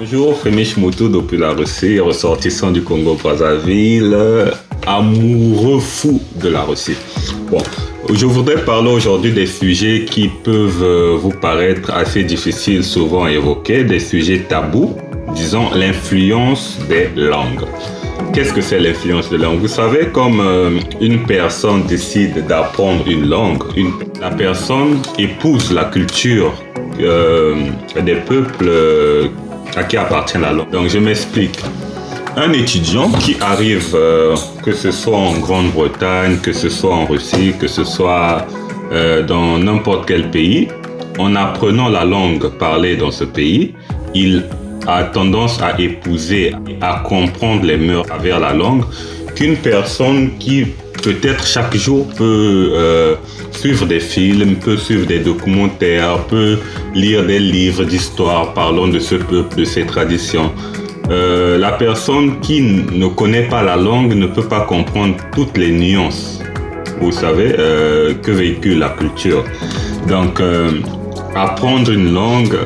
Bonjour, Frémich Moutou depuis la Russie, ressortissant du Congo-Brazzaville, amoureux fou de la Russie. Bon, je voudrais parler aujourd'hui des sujets qui peuvent vous paraître assez difficiles souvent à évoquer, des sujets tabous, disons l'influence des langues. Qu'est-ce que c'est l'influence des langues? Vous savez, comme une personne décide d'apprendre une langue, la personne épouse la culture des peuples à qui appartient la langue. Donc je m'explique. Un étudiant qui arrive, que ce soit en Grande-Bretagne, que ce soit en Russie, que ce soit dans n'importe quel pays, en apprenant la langue parlée dans ce pays, il a tendance à épouser, à comprendre les mœurs à travers la langue qu'une personne qui peut-être chaque jour peut suivre des films, peut suivre des documentaires, peut lire des livres d'histoire parlant de ce peuple, de ses traditions. La personne qui ne connaît pas la langue ne peut pas comprendre toutes les nuances, vous savez, que véhicule la culture. Donc, apprendre une langue,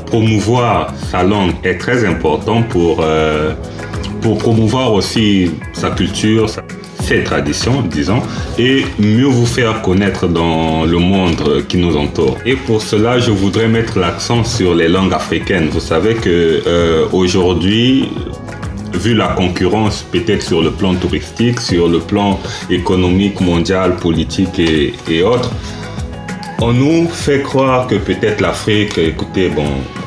promouvoir sa langue est très important pour promouvoir aussi sa culture, ses traditions, disons, et mieux vous faire connaître dans le monde qui nous entoure. Et pour cela, je voudrais mettre l'accent sur les langues africaines. Vous savez que aujourd'hui, vu la concurrence peut-être sur le plan touristique, sur le plan économique, mondial, politique et autres, on nous fait croire que peut-être l'Afrique, écoutez, bon,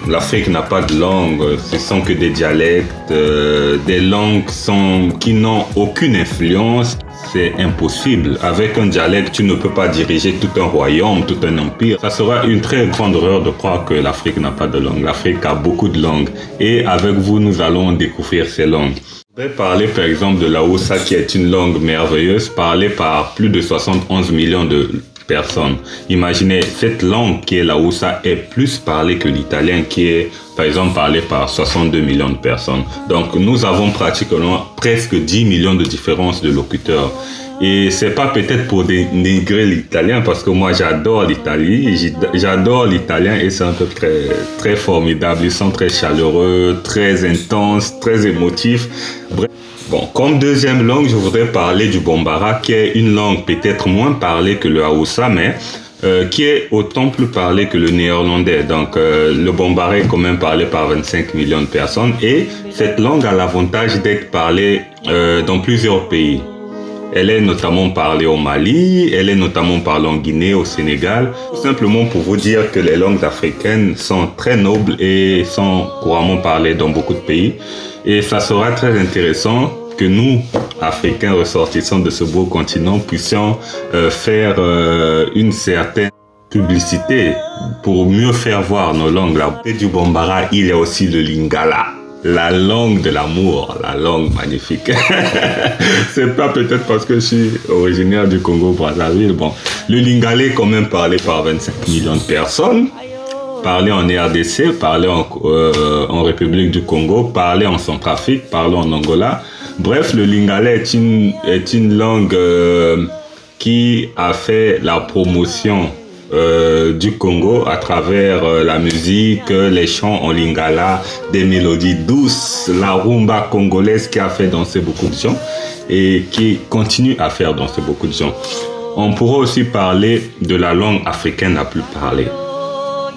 l'Afrique n'a pas de langue, ce sont que des dialectes, des langues qui n'ont aucune influence. C'est impossible. Avec un dialecte, tu ne peux pas diriger tout un royaume, tout un empire. Ça sera une très grande erreur de croire que l'Afrique n'a pas de langue. L'Afrique a beaucoup de langues. Et avec vous, nous allons découvrir ces langues. Je vais parler par exemple de la Hausa, qui est une langue merveilleuse, parlée par plus de 71 millions de personnes. Imaginez, cette langue qui est la Hausa est plus parlée que l'italien qui est par exemple parlé par 62 millions de personnes. Donc nous avons pratiquement presque 10 millions de différences de locuteurs. Et c'est pas peut-être pour dénigrer l'italien, parce que moi j'adore l'Italie, j'adore l'italien et c'est un peu très, très formidable. Ils sont très chaleureux, très intenses, très émotifs. Bref. Bon, comme deuxième langue, je voudrais parler du Bambara, qui est une langue peut-être moins parlée que le Hausa, mais qui est autant plus parlée que le néerlandais. Donc, le Bambara est quand même parlé par 25 millions de personnes et cette langue a l'avantage d'être parlée dans plusieurs pays. Elle est notamment parlée au Mali, elle est notamment parlée en Guinée, au Sénégal. Tout simplement pour vous dire que les langues africaines sont très nobles et sont couramment parlées dans beaucoup de pays. Et ça sera très intéressant que nous, Africains ressortissants de ce beau continent, puissions faire une certaine publicité pour mieux faire voir nos langues. À côté du Bambara, il y a aussi le Lingala. La langue de l'amour, la langue magnifique. C'est pas peut-être parce que je suis originaire du Congo-Brazzaville. Bon, le Lingala est quand même parlé par 25 millions de personnes. Parlé en RDC, parlé en République du Congo, parlé en Centrafrique, parlé en Angola. Bref, le Lingala est une langue qui a fait la promotion du Congo à travers la musique, les chants en Lingala, des mélodies douces, la rumba congolaise qui a fait danser beaucoup de gens et qui continue à faire danser beaucoup de gens. On pourrait aussi parler de la langue africaine la plus parlée.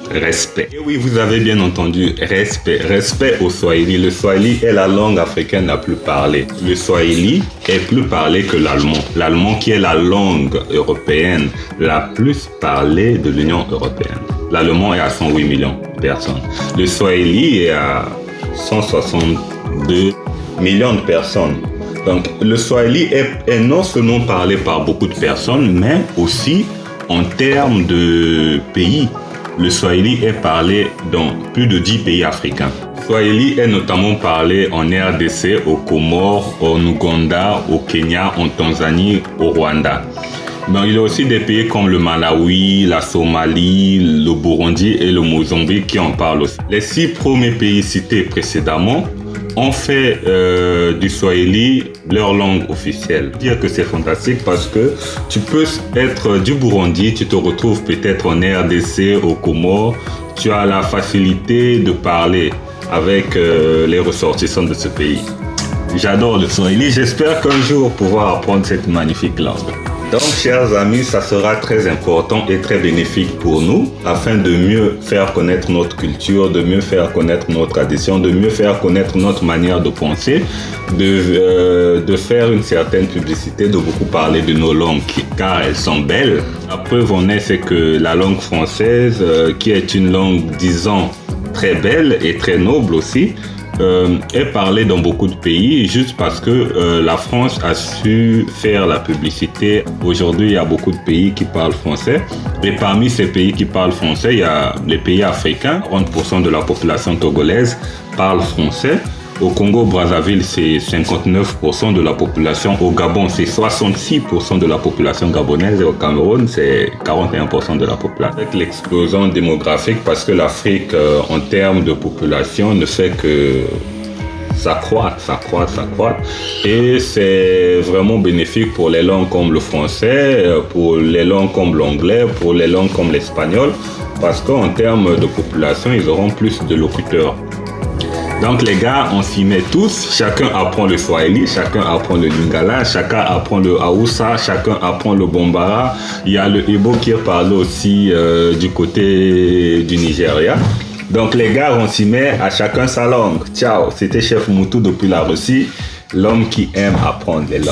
Respect. Et oui, vous avez bien entendu, respect. Respect au Swahili. Le Swahili est la langue africaine la plus parlée. Le Swahili est plus parlé que l'allemand. L'allemand qui est la langue européenne la plus parlée de l'Union européenne. L'allemand est à 108 millions de personnes. Le Swahili est à 162 millions de personnes. Donc, le Swahili est non seulement parlé par beaucoup de personnes, mais aussi en termes de pays. Le Swahili est parlé dans plus de 10 pays africains. Le Swahili est notamment parlé en RDC, aux Comores, en Ouganda, au Kenya, en Tanzanie, au Rwanda. Mais il y a aussi des pays comme le Malawi, la Somalie, le Burundi et le Mozambique qui en parlent aussi. Les 6 premiers pays cités précédemment ont fait du Swahili leur langue officielle. Dire que c'est fantastique parce que tu peux être du Burundi, tu te retrouves peut-être en RDC, aux Comores, tu as la facilité de parler avec les ressortissants de ce pays. J'adore le Swahili, j'espère qu'un jour pouvoir apprendre cette magnifique langue. Donc, chers amis, ça sera très important et très bénéfique pour nous afin de mieux faire connaître notre culture, de mieux faire connaître nos traditions, de mieux faire connaître notre manière de penser, de faire une certaine publicité, de beaucoup parler de nos langues car elles sont belles. La preuve en est, c'est que la langue française, qui est une langue, disons, très belle et très noble aussi, est parlée dans beaucoup de pays juste parce que la France a su faire la publicité. Aujourd'hui, il y a beaucoup de pays qui parlent français. Et parmi ces pays qui parlent français, il y a les pays africains. 40% de la population togolaise parle français. Au Congo-Brazzaville, c'est 59% de la population. Au Gabon, c'est 66% de la population gabonaise. Et au Cameroun, c'est 41% de la population. Avec l'explosion démographique, parce que l'Afrique, en termes de population, ne fait que s'accroître. Et c'est vraiment bénéfique pour les langues comme le français, pour les langues comme l'anglais, pour les langues comme l'espagnol, parce qu'en termes de population, ils auront plus de locuteurs. Donc les gars, on s'y met tous, chacun apprend le Swahili, chacun apprend le Lingala, chacun apprend le Hausa, chacun apprend le Bambara. Il y a le Igbo qui est parlé aussi du côté du Nigeria. Donc les gars, on s'y met, à chacun sa langue. Ciao, c'était Chef Moutou depuis la Russie, l'homme qui aime apprendre les langues.